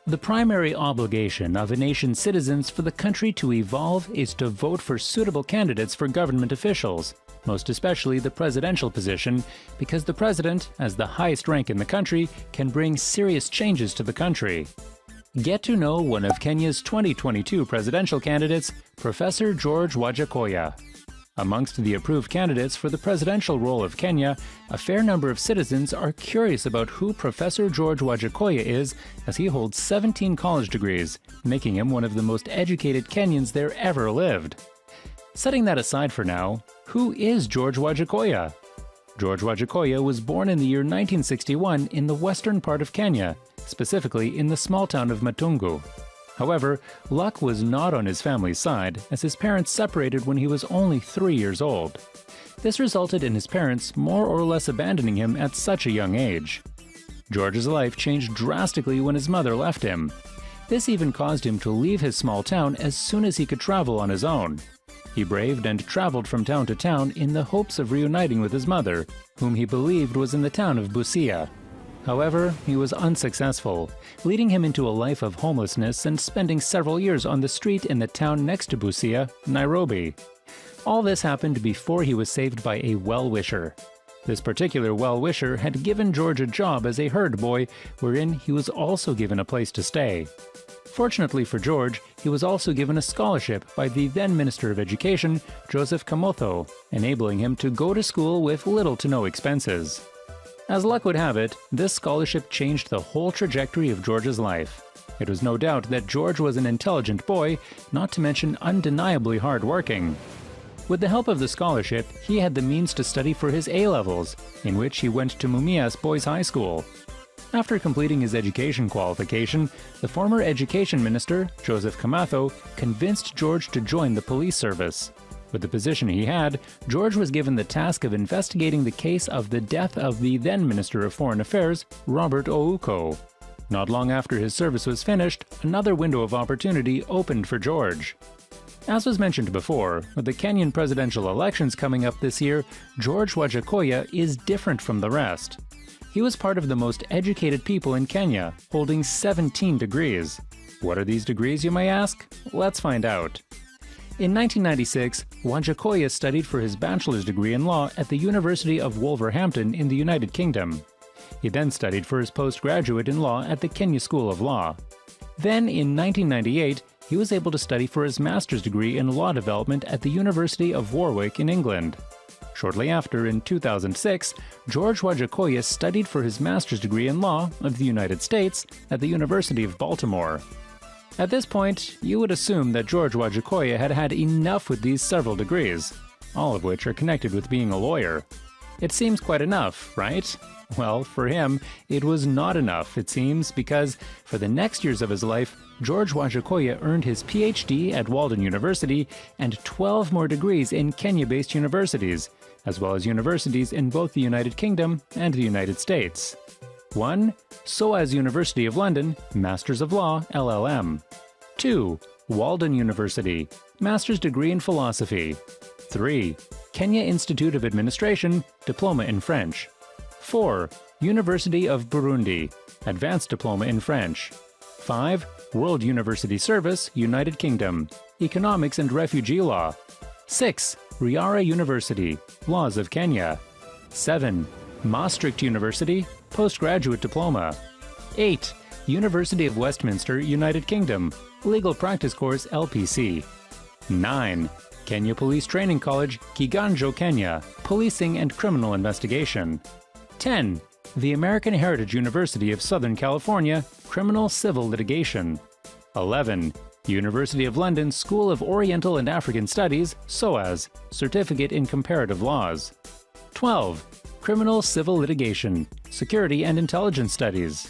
The primary obligation of a nation's citizens for the country to evolve is to vote for suitable candidates for government officials, most especially the presidential position, because the president, as the highest rank in the country, can bring serious changes to the country. Get to know one of Kenya's 2022 presidential candidates, Professor George Wajackoyah. Amongst the approved candidates for the presidential role of Kenya, a fair number of citizens are curious about who Professor George Wajackoyah is, as he holds 17 college degrees, making him one of the most educated Kenyans there ever lived. Setting that aside for now, who is George Wajackoyah? George Wajackoyah was born in the year 1961 in the western part of Kenya, specifically in the small town of Matungu. However, luck was not on his family's side, as his parents separated when he was only 3 years old. This resulted in his parents more or less abandoning him at such a young age. George's life changed drastically when his mother left him. This even caused him to leave his small town as soon as he could travel on his own. He braved and traveled from town to town in the hopes of reuniting with his mother, whom he believed was in the town of Busia. However, he was unsuccessful, leading him into a life of homelessness and spending several years on the street in the town next to Busia, Nairobi. All this happened before he was saved by a well-wisher. This particular well-wisher had given George a job as a herd boy, wherein he was also given a place to stay. Fortunately for George, he was also given a scholarship by the then Minister of Education, Joseph Kamoto, enabling him to go to school with little to no expenses. As luck would have it, this scholarship changed the whole trajectory of George's life. It was no doubt that George was an intelligent boy, not to mention undeniably hard-working. With the help of the scholarship, he had the means to study for his A-levels, in which he went to Mumias Boys High School. After completing his education qualification, the former Education Minister, Joseph Kamoto, convinced George to join the police service. With the position he had, George was given the task of investigating the case of the death of the then Minister of Foreign Affairs, Robert Ouko. Not long after his service was finished, another window of opportunity opened for George. As was mentioned before, with the Kenyan presidential elections coming up this year, George Wajackoyah is different from the rest. He was part of the most educated people in Kenya, holding 17 degrees. What are these degrees, you may ask? Let's find out. In 1996, Wajackoyah studied for his bachelor's degree in law at the University of Wolverhampton in the United Kingdom. He then studied for his postgraduate in law at the Kenya School of Law. Then, in 1998, he was able to study for his master's degree in law development at the University of Warwick in England. Shortly after, in 2006, George Wajackoyah studied for his master's degree in law of the United States at the University of Baltimore. At this point, you would assume that George Wajackoyah had had enough with these several degrees, all of which are connected with being a lawyer. It seems quite enough, right? Well, for him, it was not enough, it seems, because for the next years of his life, George Wajackoyah earned his PhD at Walden University and 12 more degrees in Kenya-based universities, as well as universities in both the United Kingdom and the United States. 1. SOAS University of London, Masters of Law, LLM. 2. Walden University, Master's Degree in Philosophy. 3. Kenya Institute of Administration, Diploma in French. 4. University of Burundi, Advanced Diploma in French. 5. World University Service, United Kingdom, Economics and Refugee Law. 6. Riara University, Laws of Kenya. 7. Maastricht University, Postgraduate Diploma. 8. University of Westminster, United Kingdom, Legal Practice Course LPC. 9. Kenya Police Training College, 𝐦𝐨𝐵𝐵, Kenya, Policing and Criminal Investigation. 10. The American Heritage University of Southern California, Criminal Civil Litigation. 11. University of London School of Oriental and African Studies, SOAS, Certificate in Comparative Laws. 12. Criminal Civil Litigation, Security and Intelligence Studies.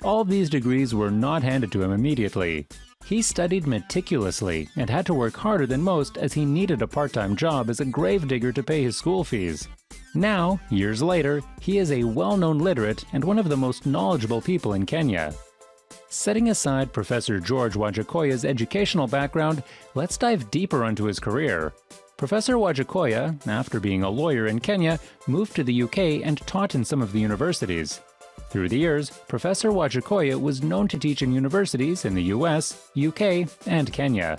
All these degrees were not handed to him immediately. He studied meticulously and had to work harder than most as he needed a part-time job as a gravedigger to pay his school fees. Now, years later, he is a well-known literate and one of the most knowledgeable people in Kenya. Setting aside Professor George Wajackoyah's educational background, let's dive deeper into his career. Professor Wajackoyah, after being a lawyer in Kenya, moved to the UK and taught in some of the universities. Through the years, Professor Wajackoyah was known to teach in universities in the US, UK, and Kenya.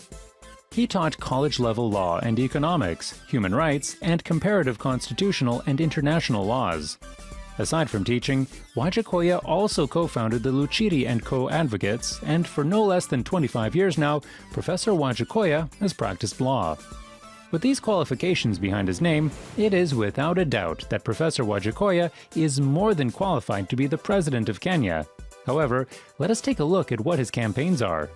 He taught college-level law and economics, human rights, and comparative constitutional and international laws. Aside from teaching, Wajackoyah also co-founded the 𝐦𝐤𝐤𝐿 Advocates, and for no less than 25 years now, Professor Wajackoyah has practiced law. With these qualifications behind his name, it is without a doubt that Professor Wajackoyah is more than qualified to be the President of Kenya. However, let us take a look at what his campaigns are.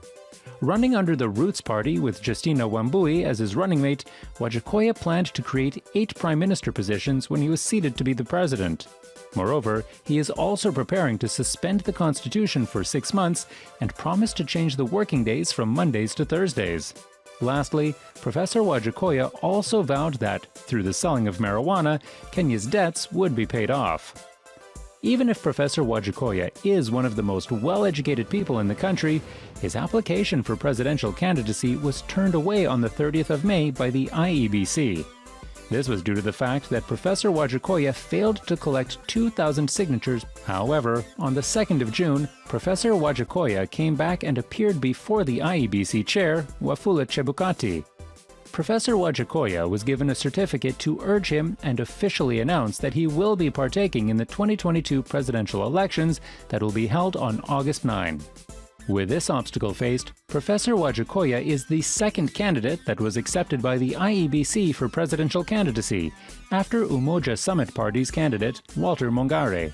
Running under the Roots Party with Justina Wambui as his running mate, Wajackoyah planned to create 8 prime minister positions when he was seated to be the president. Moreover, he is also preparing to suspend the constitution for 6 months and promised to change the working days from Mondays to Thursdays. Lastly, Professor Wajackoyah also vowed that, through the selling of marijuana, Kenya's debts would be paid off. Even if Professor Wajackoyah is one of the most well-educated people in the country, his application for presidential candidacy was turned away on the 30th of May by the IEBC. This was due to the fact that Professor Wajackoyah failed to collect 2,000 signatures. However, on the 2nd of June, Professor Wajackoyah came back and appeared before the IEBC chair, Wafula Chebukati. Professor Wajackoyah was given a certificate to urge him and officially announced that he will be partaking in the 2022 presidential elections that will be held on August 9. With this obstacle faced, Professor Wajackoyah is the second candidate that was accepted by the IEBC for presidential candidacy, after Umoja Summit Party's candidate, Walter Mong'are.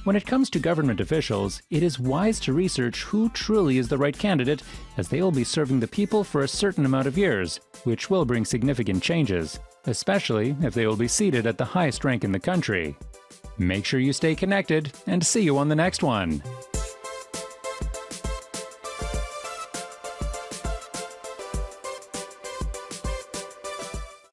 When it comes to government officials, it is wise to research who truly is the right candidate, as they will be serving the people for a certain amount of years, which will bring significant changes, especially if they will be seated at the highest rank in the country. Make sure you stay connected, and see you on the next one.